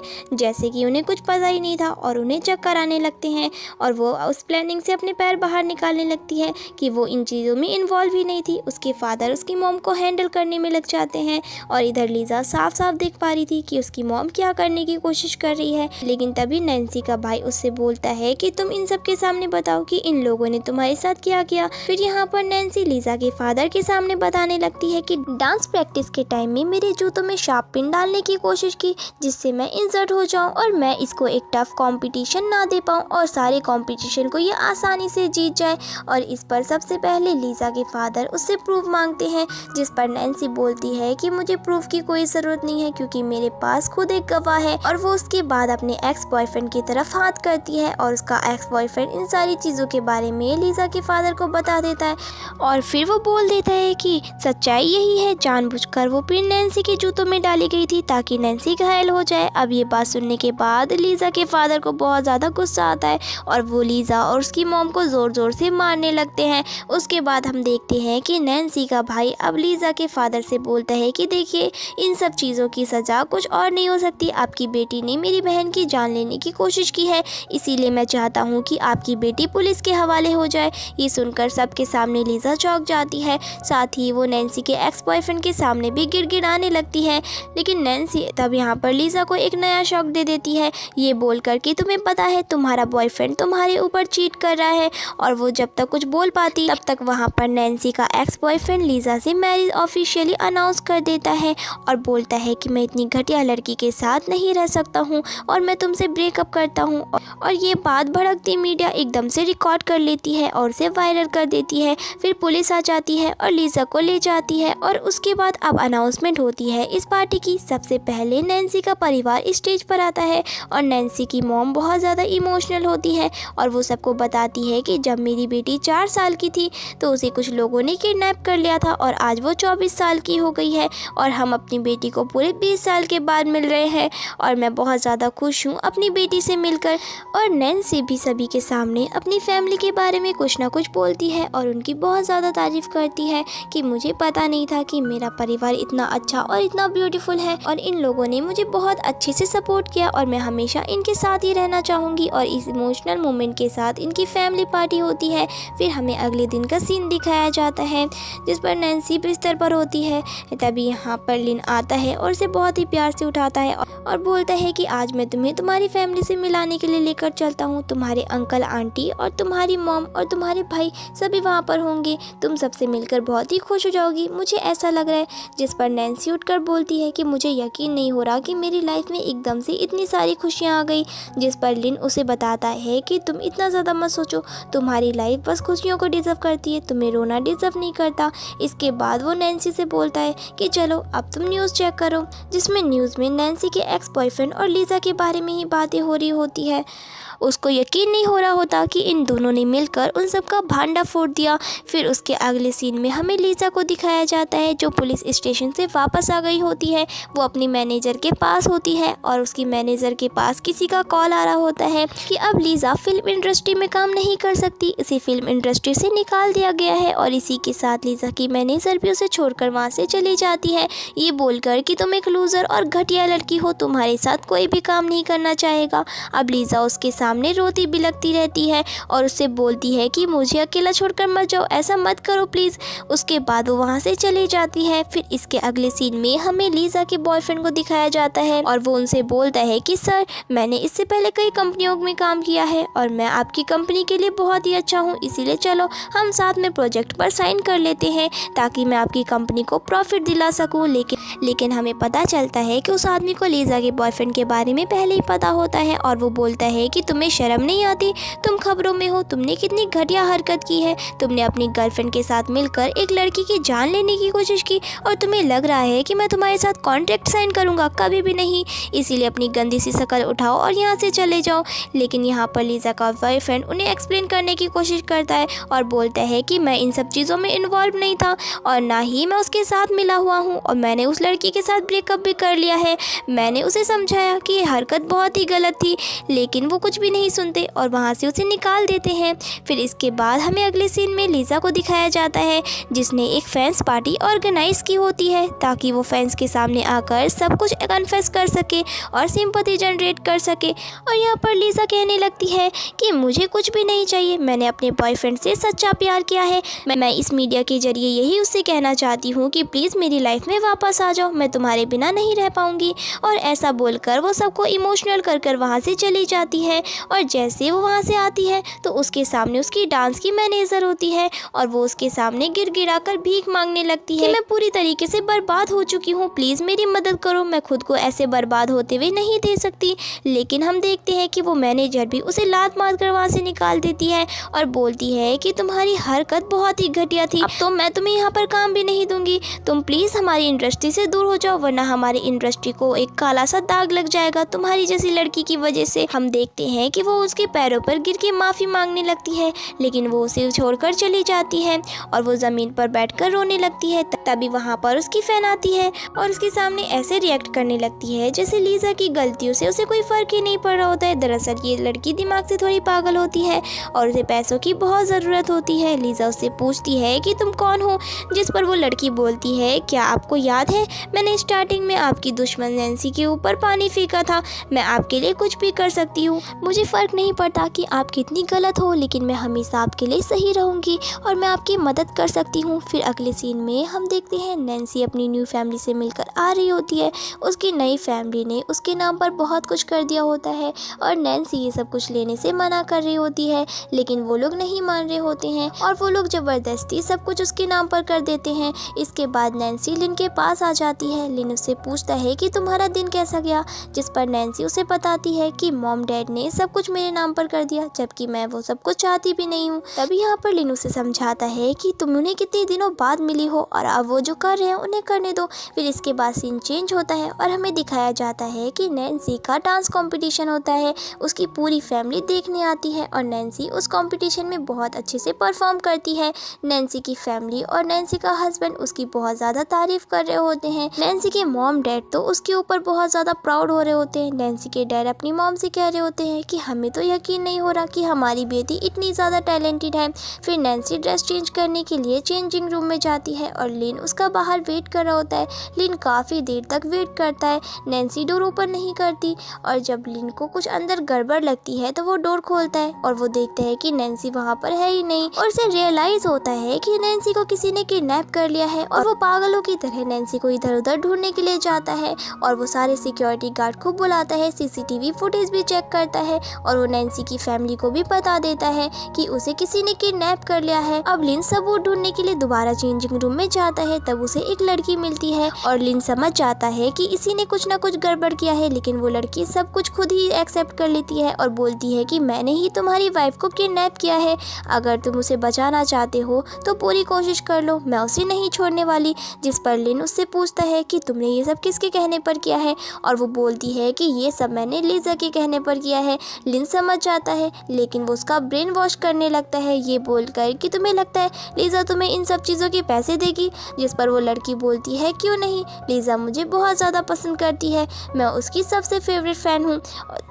Speaker 1: जैसे कि उन्हें कुछ पता ही नहीं था और उन्हें चक्कर आने लगते हैं और वो उस प्लानिंग से अपने पैर बाहर निकालने लगती है कि वो इन चीज़ों में इन्वॉल्व ही नहीं थी। उसके फादर उसकी मॉम को हैंडल करने में लग जाते हैं और इधर लीज़ा साफ साफ देख पा रही थी कि उसकी मॉम क्या करने की कोशिश कर रही है। लेकिन तभी नैन्सी का भाई उससे बोलता है कि तुम इन सब के सामने बताओ कि इन लोगों ने तुम्हारे साथ क्या किया। फिर यहाँ पर नैन्सी लीज़ा के फादर के सामने बताने लगती है कि डांस प्रैक्टिस के टाइम में मेरे जूतों में शार्प पिन डालने की कोशिश की जिससे मैं इंजर्ड हो जाऊं और मैं इसको एक टफ कंपटीशन ना दे पाऊं और सारे कंपटीशन को ये आसानी से जीत जाए। और इस पर सबसे पहले लीज़ा के फादर उससे प्रूफ मांगते हैं, जिस पर नैन्सी बोलती है कि मुझे प्रूफ की कोई ज़रूरत नहीं है क्योंकि मेरे पास खुद एक गवाह है। और वो उसके बाद अपने एक्स बॉयफ्रेंड की तरफ हाथ करती है और उसका एक्स बॉयफ्रेंड इन सारी चीज़ों के बारे में लीज़ा के फादर को बता देता है और फिर वो बोल देता है कि सच्चाई यही है, जानबूझकर वो पिन नैन्सी के जूतों में डाली गई थी ताकि नैन्सी घायल हो जाए। अब ये बात सुनने के बाद लीज़ा के फादर को बहुत ज़्यादा गुस्सा आता है और वो लीज़ा और उसकी मॉम को ज़ोर ज़ोर से मारने लगते हैं। उसके बाद हम देखते हैं कि नैन्सी का भाई अब लीज़ा के फादर से बोलता है कि देखिए इन सब चीज़ों की सज़ा कुछ और नहीं हो सकती, आपकी बेटी ने मेरी बहन की जान लेने की कोशिश की है, इसीलिए मैं चाहता हूँ कि आपकी बेटी पुलिस के हवाले हो जाए। ये सुनकर सबके सामने लीज़ा चौंक जाती है, साथ ही वो नैन्सी के एक्स बॉयफ्रेंड के सामने भी गिड़गिड़ाने लगती है। लेकिन नैन्सी तब यहाँ पर लीज़ा को एक नया शॉक दे देती है, ये बोलकर कि तुम्हें पता है तुम्हारा बॉयफ्रेंड तुम्हारे ऊपर चीट कर रहा है। और वो जब तक कुछ बोल पाती तब तक वहाँ पर नैन्सी का एक्स बॉयफ्रेंड लीज़ा से मैरिज ऑफिशियली अनाउंस कर देता है और बोलता है कि मैं इतनी घटिया लड़की के साथ नहीं रह सकता हूँ और मैं तुमसे ब्रेकअप करता हूँ। और ये बात भड़कती मीडिया एकदम से रिकॉर्ड कर लेती है और उसे वायरल कर देती है। फिर पुलिस आ जाती है और लीज़ा को ले जाती है और उसके बाद अब अनाउंसमेंट होती है इस पार्टी की। सबसे पहले नैन्सी का परिवार स्टेज पर आता है और नैन्सी की मॉम बहुत ज़्यादा इमोशनल होती है और वो सबको बताती है कि जब मेरी बेटी 4 साल की थी तो उसे कुछ लोगों ने किडनैप कर लिया था और आज वो 24 साल की हो गई है और हम अपनी बेटी को पूरे 20 साल के बाद मिल रहे हैं और मैं बहुत ज़्यादा खुश हूँ अपनी बेटी से मिलकर। और नैन्सी भी सभी के सामने अपनी फैमिली के बारे में कुछ ना कुछ बोलती है और उनकी बहुत ज़्यादा तारीफ़ करती है कि मुझे पता नहीं था कि मेरा परिवार इतना अच्छा और इतना ब्यूटीफुल है और इन लोगों ने मुझे बहुत अच्छे से सपोर्ट किया और मैं हमेशा इनके साथ ही रहना चाहूँगी। और इस इमोशनल मोमेंट के साथ इनकी फैमिली पार्टी होती है। फिर हमें अगले दिन का सीन दिखाया जाता है जिस पर नैन्सी बिस्तर पर होती है। तभी यहाँ पर लिन आता है और उसे बहुत ही प्यार से उठाता है और बोलता है कि आज मैं तुम्हें तुम्हारी फैमिली से मिलाने के लिए लेकर चलता हूँ, तुम्हारे अंकल आंटी और तुम्हारी मॉम और तुम्हारे भाई सभी वहाँ पर होंगे, तुम सबसे मिलकर बहुत ही खुश हो जाओगी, मुझे ऐसा लग रहा है। जिस पर नैन्सी उठकर बोलती है कि मुझे यकीन नहीं हो रहा कि मेरी लाइफ में एकदम से इतनी सारी खुशियाँ आ गई। जिस पर लिन उसे बताता है कि तुम इतना ज़्यादा मत सोचो, तुम्हारी लाइफ बस खुशियों को डिज़र्व करती है, तुम्हें रोना डिज़र्व नहीं करता। इसके बाद वो नैन्सी से बोलता है कि चलो अब तुम न्यूज़ चेक करो, जिसमें न्यूज़ में नैन्सी के एक्स बॉयफ्रेंड और लीज़ा के बारे में ही बातें हो रही होती है। उसको यकीन नहीं हो रहा होता कि इन दोनों ने मिलकर उन सब का भांडा फोड़ दिया। फिर उसके अगले सीन में हमें लीज़ा को दिखाया जाता है जो पुलिस स्टेशन से वापस आ गई होती है। वो अपनी मैनेजर के पास होती है और उसकी मैनेजर के पास किसी का कॉल आ रहा होता है कि अब लीज़ा फिल्म इंडस्ट्री में काम नहीं कर सकती, इसे फिल्म इंडस्ट्री से निकाल दिया गया है। और इसी के साथ लीज़ा की मैनेजर भी उसे छोड़कर वहाँ से चली जाती है, ये बोलकर कि तुम एक लूज़र और घटिया लड़की हो, तुम्हारे साथ कोई भी काम नहीं करना चाहेगा। अब लीज़ा उसके सामने रोती बिलखती रहती है और उससे बोलती है कि मुझे अकेला छोड़कर मत जाओ, ऐसा मत करो प्लीज़। उसके बाद वो वहाँ से चली जाती है। फिर इसके अगले सीन में हमें लीज़ा के बॉयफ्रेंड को दिखाया जाता है और वो उनसे बोलता है कि सर, मैंने इससे पहले कई कंपनियों में काम किया है और मैं आपकी कंपनी के लिए बहुत ही अच्छा हूँ, इसीलिए चलो हम साथ में प्रोजेक्ट पर साइन कर लेते हैं ताकि मैं आपकी कंपनी को प्रॉफिट दिला सकूँ। लेकिन हमें पता चलता है कि उस आदमी को लीज़ा के बॉयफ्रेंड के बारे में पहले ही पता होता है और वो बोलता है कि तुम्हें शर्म नहीं आती, तुम खबरों में हो, तुमने कितनी घटिया हरकत की है, तुमने अपनी गर्लफ्रेंड के साथ मिलकर एक लड़की की जान लेने की कोशिश की और तुम्हें लग रहा है कि मैं तुम्हारे साथ कॉन्ट्रैक्ट साइन करूँगा, कभी भी नहीं, इसीलिए अपनी गंदी सी शक्ल उठाओ और यहाँ से चले जाओ। लेकिन यहाँ पर लीज़ा का बॉयफ्रेंड उन्हें एक्सप्लेन करने की कोशिश करता है और बोलता है कि मैं इन सब चीज़ों में इन्वॉल्व नहीं था और ना ही मैं उसके साथ मिला हुआ हूँ और मैंने उस लड़की के साथ ब्रेकअप भी कर लिया है। मैंने उसे समझाया कि ये हरकत बहुत ही गलत थी, लेकिन वो कुछ भी नहीं सुनते और वहाँ से उसे निकाल देते हैं। फिर इसके बाद हमें अगले सीन में लीज़ा को दिखाया जाता है जिसने एक फैंस पार्टी ऑर्गेनाइज की होती है ताकि वो फैंस के सामने आकर सब कुछ कन्फेस कर सके और सिंपैथी जनरेट कर सके। और यहाँ पर लीज़ा कहने लगती है कि मुझे कुछ भी नहीं चाहिए, मैंने अपने बॉयफ्रेंड से सच्चा प्यार किया है, मैं इस मीडिया के जरिए यही उससे कहना चाहती हूँ कि प्लीज़ मेरी लाइफ में वापस आ जाओ, मैं तुम्हारे बिना नहीं रह पाऊँगी। और ऐसा बोलकर वो सबको इमोशनल कर वहाँ से चली जाती है। और जैसे वो वहाँ से आती है तो उसके सामने उसकी डांस की मैनेजर होती है और वो उसके सामने गिड़गिड़ा कर भीख मांगने लगती है कि मैं पूरी तरीके से बर्बाद हो चुकी हूँ, प्लीज़ मेरी मदद करो, मैं खुद को ऐसे बर्बाद होते हुए नहीं दे सकती। लेकिन हम देखते हैं कि वो मैनेजर भी उसे लात मार कर वहाँ से निकाल देती है और बोलती है कि तुम्हारी हरकत बहुत ही घटिया थी, अब तो मैं तुम्हें यहाँ पर काम भी नहीं दूंगी, तुम प्लीज़ हमारी इंडस्ट्री से दूर हो जाओ वरना हमारी इंडस्ट्री को एक काला सा दाग लग जाएगा तुम्हारी जैसी लड़की की वजह से। हम देखते हैं कि वो उसके पैरों पर गिर के माफ़ी मांगने लगती है लेकिन वो उसे छोड़कर चली जाती है और वो ज़मीन पर बैठकर रोने लगती है। तभी वहाँ पर उसकी फैन आती है और उसके सामने ऐसे रिएक्ट करने लगती है जैसे लीज़ा की गलतियों से उसे कोई फ़र्क ही नहीं पड़ रहा होता है। दरअसल ये लड़की दिमाग से थोड़ी पागल होती है और उसे पैसों की बहुत ज़रूरत होती है। लीज़ा उससे पूछती है कि तुम कौन हो, जिस पर वो लड़की बोलती है क्या आपको याद है मैंने स्टार्टिंग में आपकी दुश्मन नैन्सी के ऊपर पानी फेंका था, मैं आपके लिए कुछ भी कर सकती हूँ, मुझे फ़र्क नहीं पड़ता कि आप कितनी गलत हो, लेकिन मैं हमेशा आपके लिए सही रहूँगी और मैं आपकी मदद कर सकती हूँ। फिर अगले सीन में हम देखते हैं नैन्सी अपनी न्यू फैमिली से मिलकर आ रही होती है। उसकी नई फैमिली ने उसके नाम पर बहुत कुछ कर दिया होता है और नैन्सी ये सब कुछ लेने से मना कर रही होती है लेकिन वो लोग नहीं मान रहे होते हैं और वो लोग ज़बरदस्ती सब कुछ उसके नाम पर कर देते हैं। इसके बाद नैन्सी लिन के पास आ जाती है। लिन उससे पूछता है कि तुम्हारा दिन कैसा गया, जिस पर नैन्सी उसे बताती है कि मॉम डैड ने सब कुछ मेरे नाम पर कर दिया जबकि मैं वो सब कुछ चाहती भी नहीं हूँ। तभी यहाँ पर लिन उसे समझाता है कि तुम उन्हें कितने दिनों बाद मिली हो और अब वो जो कर रहे हैं उन्हें करने दो। फिर इसके बाद सीन चेंज होता है और हमें दिखाया जाता है कि नैन्सी का डांस कंपटीशन होता है, उसकी पूरी फैमिली देखने आती है और नैन्सी उस कंपटीशन में बहुत अच्छे से परफॉर्म करती है। नैन्सी की फैमिली और नैन्सी का हस्बैंड उसकी बहुत ज़्यादा तारीफ कर रहे होते हैं। नैन्सी के मॉम डैड तो उसके ऊपर बहुत ज़्यादा प्राउड हो रहे होते हैं। नैन्सी के डैड अपनी मॉम से कह रहे होते हैं कि हमें तो यकीन नहीं हो रहा कि हमारी बेटी इतनी ज़्यादा टैलेंटेड है। फिर नैन्सी ड्रेस चेंज करने के लिए चेंजिंग रूम में जाती है और लिन उसका बाहर वेट कर रहा होता है। लिन काफ़ी देर तक वेट करता है, नैन्सी डोर ओपन नहीं करती और जब लिन को कुछ अंदर गड़बड़ लगती है तो वो डोर खोलता है और वो देखता है कि नैन्सी वहाँ पर है ही नहीं और उसे रियलाइज होता है कि नैन्सी को किसी ने किडनैप कर लिया है और वो पागलों की तरह नैन्सी को इधर उधर ढूंढने के लिए जाता है और वो सारे सिक्योरिटी गार्ड को बुलाता है, सीसीटीवी फुटेज भी चेक करता है और वो नैन्सी की फैमिली को भी बता देता है कि उसे किसी ने किडनैप कर लिया है। अब लिन सबूत ढूंढने के लिए दोबारा चेंजिंग रूम में जाता है, तब उसे एक लड़की मिलती है और लिन समझ जाता है कि इसी ने कुछ ना कुछ गड़बड़ किया है, लेकिन वो लड़की सब कुछ खुद ही एक्सेप्ट कर लेती है और बोलती है कि मैंने ही तुम्हारी वाइफ को किडनैप किया है, अगर तुम उसे बचाना चाहते हो तो पूरी कोशिश कर लो, मैं उसे नहीं छोड़ने वाली। जिस पर लिन उससे पूछता है कि तुमने ये सब किसके कहने पर किया है और वो बोलती है कि ये सब मैंने लीज़ा के कहने पर किया है। लिन समझ जाता है लेकिन वो उसका ब्रेन ब्रेन वॉश करने लगता है ये बोलकर कि तुम्हें लगता है लीज़ा तुम्हें इन सब चीज़ों के पैसे देगी, जिस पर वो लड़की बोलती है क्यों नहीं, लीज़ा मुझे बहुत ज़्यादा पसंद करती है, मैं उसकी सबसे फेवरेट फ़ैन हूँ,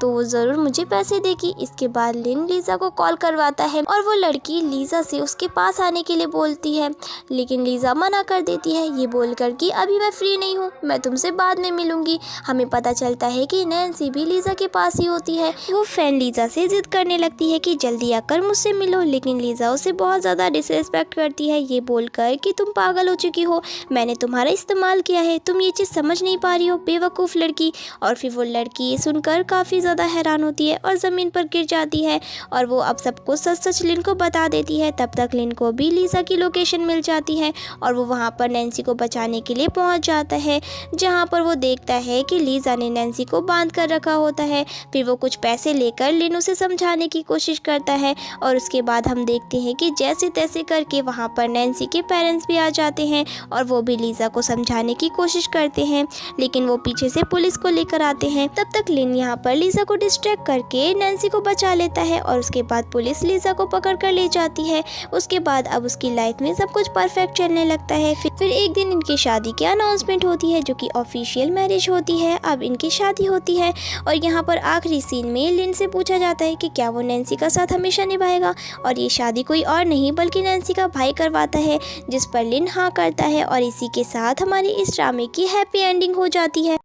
Speaker 1: तो वो ज़रूर मुझे पैसे देगी। इसके बाद लिन लीज़ा को कॉल करवाता है और वो लड़की लीज़ा से उसके पास आने के लिए बोलती है, लेकिन लीज़ा मना कर देती है ये बोलकर कि अभी मैं फ्री नहीं हूँ, मैं तुमसे बाद में मिलूंगी। हमें पता चलता है कि नैन्सी भी लीज़ा के पास ही होती है। वो फैन लीज़ा से जिद करने लगती है कि जल्दी आकर मुझसे मिलो, लेकिन लीज़ा उसे बहुत ज़्यादा डिसरिस्पेक्ट करती है ये बोलकर कि तुम पागल हो चुकी हो, मैंने तुम्हारा इस्तेमाल किया है, तुम ये चीज़ समझ नहीं पा रही हो बेवकूफ़ लड़की। और फिर वो लड़की ये सुनकर काफ़ी ज़्यादा हैरान होती है और ज़मीन पर गिर जाती है और वो अब सबको सच सच लिन को बता देती है। तब तक लिन को भी लीज़ा की लोकेशन मिल जाती है और वो वहाँ पर नैन्सी को बचाने के लिए पहुँच जाता है, जहाँ पर वो देखता है कि लीज़ा ने नैन्सी को बांध कर रखा होता है। फिर वो कुछ पैसे लेकर लिन उसे समझाने की कोशिश करता है और उसके बाद हम देखते हैं कि जैसे तैसे करके वहाँ पर नैन्सी के पेरेंट्स भी आ जाते हैं और वो भी लीज़ा को समझाने की कोशिश करते हैं, लेकिन वो पीछे से पुलिस को लेकर आते हैं। तब तक लिन यहाँ पर लीज़ा को डिस्ट्रैक्ट करके नैन्सी को बचा लेता है और उसके बाद पुलिस लीज़ा को पकड़ कर ले जाती है। उसके बाद अब उसकी लाइफ में सब कुछ परफेक्ट चलने लगता है। फिर एक दिन इनकी शादी की अनाउंसमेंट होती है, जो कि ऑफिशियल मैरिज होती है। अब इनकी शादी होती है और यहाँ पर आखिरी सीन में लिन से पूछा जाता है कि क्या वो नैन्सी का साथ हमेशा निभाएगा, और ये शादी कोई और नहीं बल्कि नैन्सी का भाई करवाता है, जिस पर लिन हाँ करता है। और इसी के साथ हमारी इस ड्रामे की हैप्पी एंडिंग हो जाती है।